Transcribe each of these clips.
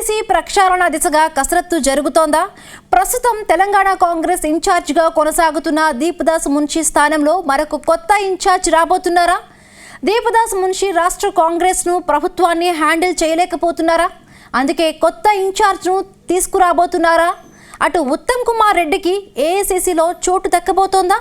AICC ప్రక్షాళన దిశగా కసరత్తు జరుగుతోందా? ప్రస్తుతం తెలంగాణ కాంగ్రెస్ ఇన్ఛార్జిగా కొనసాగుతున్న దీపదాస్ మున్షి స్థానంలో మరొక కొత్త ఇన్ఛార్జ్ రాబోతున్నారా? దీపదాస్ మున్షి రాష్ట్ర కాంగ్రెస్ను ప్రభుత్వాన్ని హ్యాండిల్ చేయలేకపోతున్నారా? అందుకే కొత్త ఇన్ఛార్జ్ను తీసుకురాబోతున్నారా? అటు ఉత్తమ్ కుమార్ రెడ్డికి ఏఐసీసీలో చోటు దక్కబోతోందా?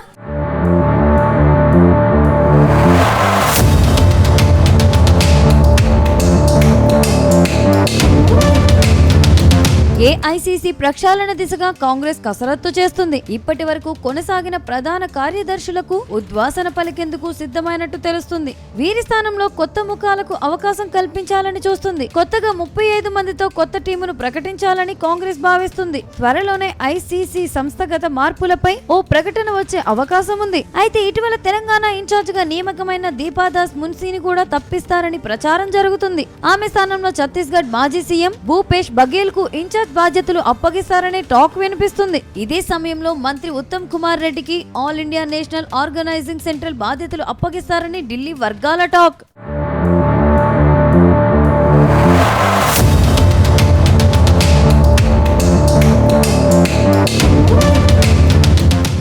ఏఐసీసీ ప్రక్షాళన దిశగా కాంగ్రెస్ కసరత్తు చేస్తుంది. ఇప్పటి వరకు కొనసాగిన ప్రధాన కార్యదర్శులకు ఉద్వాసన పలికేందుకు సిద్ధమైనట్టు తెలుస్తుంది. వీరి స్థానంలో కొత్త ముఖాలకు అవకాశం కల్పించాలని చూస్తుంది. కొత్తగా 35 మందితో కొత్త టీమును ప్రకటించాలని కాంగ్రెస్ భావిస్తుంది. త్వరలోనే ఐసీసీ సంస్థగత మార్పులపై ఓ ప్రకటన వచ్చే అవకాశం ఉంది. అయితే ఇటీవల తెలంగాణ ఇన్ఛార్జ్ గా నియామకమైన దీపదాస్ మున్షిని కూడా తప్పిస్తారని ప్రచారం జరుగుతుంది. ఆమె స్థానంలో ఛత్తీస్గఢ్ మాజీ సీఎం భూపేష్ బఘేల్ కు ఇన్ఛార్జ్ బాధ్యతలు అప్పగిస్తారనే టాక్ వినిపిస్తుంది. ఇదే సమయంలో మంత్రి ఉత్తమ్ కుమార్ రెడ్డికి all India national organising central బాధ్యతలు అప్పగిస్తారని ఢిల్లీ వర్గాల టాక్.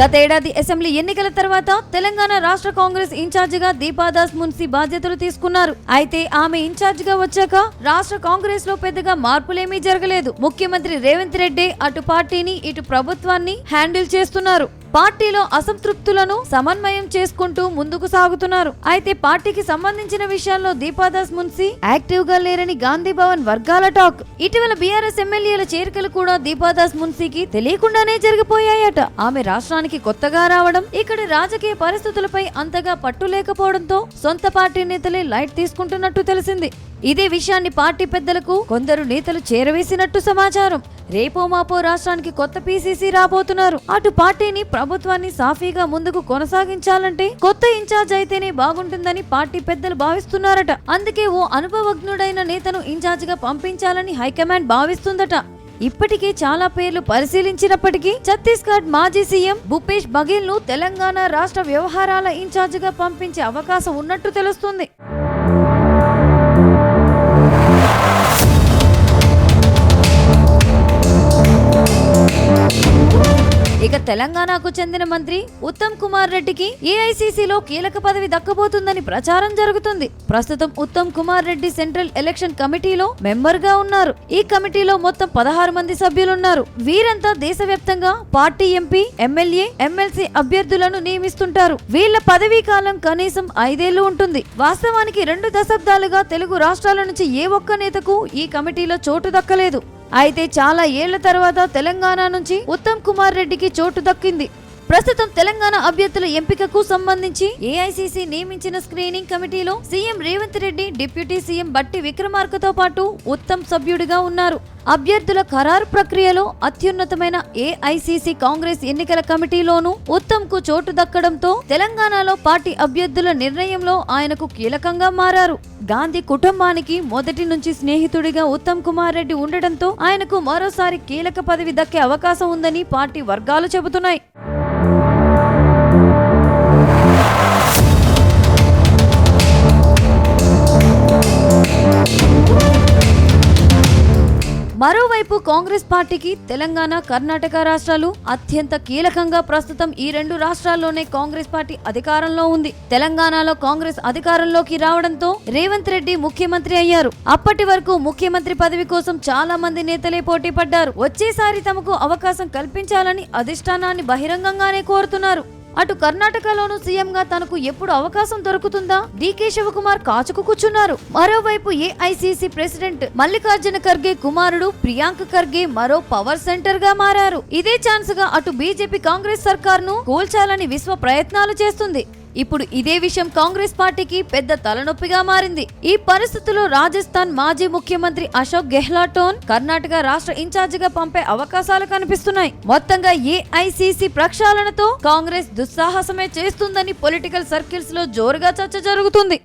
గతేడాది అసెంబ్లీ ఎన్నికల తర్వాత తెలంగాణ రాష్ట్ర కాంగ్రెస్ ఇన్ఛార్జిగా దీపదాస్ మున్షి బాధ్యతలు తీసుకున్నారు. అయితే ఆమె ఇన్ఛార్జిగా వచ్చాక రాష్ట్ర కాంగ్రెస్ లో పెద్దగా మార్పులేమీ జరగలేదు. ముఖ్యమంత్రి రేవంత్ రెడ్డి అటు పార్టీని ఇటు ప్రభుత్వాన్ని హ్యాండిల్ చేస్తున్నారు. పార్టీలో అసంతృప్తులను సమన్వయం చేసుకుంటూ ముందుకు సాగుతున్నారు. అయితే పార్టీకి సంబంధించిన విషయాల్లో దీపదాస్ మున్షి యాక్టివ్ గా లేరని గాంధీ భవన్ వర్గాల టాక్. ఇటీవల బీఆర్ఎస్ ఎమ్మెల్యేల చేరికలు కూడా దీపదాస్ మున్షికి తెలియకుండానే జరిగిపోయాయట. ఆమె రాష్ట్రానికి కొత్తగా రావడం, ఇక్కడి రాజకీయ పరిస్థితులపై అంతగా పట్టు లేకపోవడంతో సొంత పార్టీ నేతలే లైట్ తీసుకుంటున్నట్టు తెలిసింది. ఇదే విషయాన్ని పార్టీ పెద్దలకు కొందరు నేతలు చేరవేసినట్టు సమాచారం. రేపో మాపో రాష్ట్రానికి కొత్త పీసీసీ రాబోతున్నారు. అటు పార్టీని ప్రభుత్వాన్ని సాఫీగా ముందుకు కొనసాగించాలంటే కొత్త ఇన్ఛార్జ్ అయితేనే బాగుంటుందని పార్టీ పెద్దలు భావిస్తున్నారట. అందుకే ఓ అనుభవజ్ఞుడైన నేతను ఇన్ఛార్జ్ గా పంపించాలని హైకమాండ్ భావిస్తుందట. ఇప్పటికే చాలా పేర్లు పరిశీలించినప్పటికీ ఛత్తీస్గఢ్ మాజీ సీఎం భూపేష్ బఘేల్ ను తెలంగాణ రాష్ట్ర వ్యవహారాల ఇన్ఛార్జ్ గా పంపించే అవకాశం ఉన్నట్టు తెలుస్తుంది. ఇక తెలంగాణకు చెందిన మంత్రి ఉత్తమ్ కుమార్ రెడ్డికి ఏఐసీసీలో కీలక పదవి దక్కబోతుందని ప్రచారం జరుగుతుంది. ప్రస్తుతం ఉత్తమ్ కుమార్ రెడ్డి సెంట్రల్ ఎలక్షన్ కమిటీలో మెంబర్ గా ఉన్నారు. ఈ కమిటీలో మొత్తం 16 మంది సభ్యులున్నారు. వీరంతా దేశవ్యాప్తంగా పార్టీ ఎంపీ, ఎమ్మెల్యే, ఎమ్మెల్సీ అభ్యర్థులను నియమిస్తుంటారు. వీళ్ల పదవీ కాలం కనీసం 5 ఏళ్లు ఉంటుంది. వాస్తవానికి 2 దశాబ్దాలుగా తెలుగు రాష్ట్రాల నుంచి ఏ ఒక్క నేతకు ఈ కమిటీలో చోటు దక్కలేదు. అయితే చాలా ఏళ్ల తర్వాత తెలంగాణ నుంచి ఉత్తమ్ కుమార్ రెడ్డికి చోటు దక్కింది. ప్రస్తుతం తెలంగాణ అభ్యర్థుల ఎంపికకు సంబంధించి ఏఐసీసీ నియమించిన స్క్రీనింగ్ కమిటీలో CM Revanth Reddy, deputy CM బట్టి విక్రమార్కతో పాటు ఉత్తమ్ సభ్యుడిగా ఉన్నారు. అభ్యర్థుల ఖరారు ప్రక్రియలో అత్యున్నతమైన ఏఐసీసీ కాంగ్రెస్ ఎన్నికల కమిటీలోనూ ఉత్తమ్ కు చోటు దక్కడంతో తెలంగాణలో పార్టీ అభ్యర్థుల నిర్ణయంలో ఆయనకు కీలకంగా మారారు. గాంధీ కుటుంబానికి మొదటి నుంచి స్నేహితుడిగా ఉత్తమ్ కుమార్ రెడ్డి ఉండటంతో ఆయనకు మరోసారి కీలక పదవి దక్కే అవకాశం ఉందని పార్టీ వర్గాలు చెబుతున్నాయి. మరోవైపు కాంగ్రెస్ పార్టీకి తెలంగాణ, కర్ణాటక రాష్ట్రాలు అత్యంత కీలకంగా. ప్రస్తుతం ఈ 2 రాష్ట్రాల్లోనే కాంగ్రెస్ పార్టీ అధికారంలో ఉంది. తెలంగాణలో కాంగ్రెస్ అధికారంలోకి రావడంతో రేవంత్ రెడ్డి ముఖ్యమంత్రి అయ్యారు. అప్పటి వరకు ముఖ్యమంత్రి పదవి కోసం చాలా మంది నేతలే పోటీ పడ్డారు. వచ్చేసారి తమకు అవకాశం కల్పించాలని అధిష్టానాన్ని బహిరంగంగానే కోరుతున్నారు. అటు కర్ణాటకలోనూ సీఎంగా తనకు ఎప్పుడు అవకాశం దొరుకుతుందా డీకే శివకుమార్ కాచుకు కూర్చున్నారు. మరోవైపు ఏఐసీసీ ప్రెసిడెంట్ మల్లికార్జున ఖర్గే కుమారుడు ప్రియాంక్ ఖర్గే మరో పవర్ సెంటర్ గా మారారు. ఇదే ఛాన్స్ గా అటు బీజేపీ కాంగ్రెస్ సర్కార్ను కూల్చాలని విశ్వ ప్రయత్నాలు చేస్తుంది. ఇప్పుడు ఇదే విషయం కాంగ్రెస్ పార్టీకి పెద్ద తలనొప్పిగా మారింది. ఈ పరిస్థితుల్లో రాజస్థాన్ మాజీ ముఖ్యమంత్రి అశోక్ గెహ్లాట్ కర్ణాటక రాష్ట్ర ఇన్ఛార్జిగా పంపే అవకాశాలు కనిపిస్తున్నాయి. మొత్తంగా ఏఐసీసీ ప్రక్షాళనతో కాంగ్రెస్ దుస్సాహసమే చేస్తుందని పొలిటికల్ సర్కిల్స్ లో జోరుగా చర్చ జరుగుతుంది.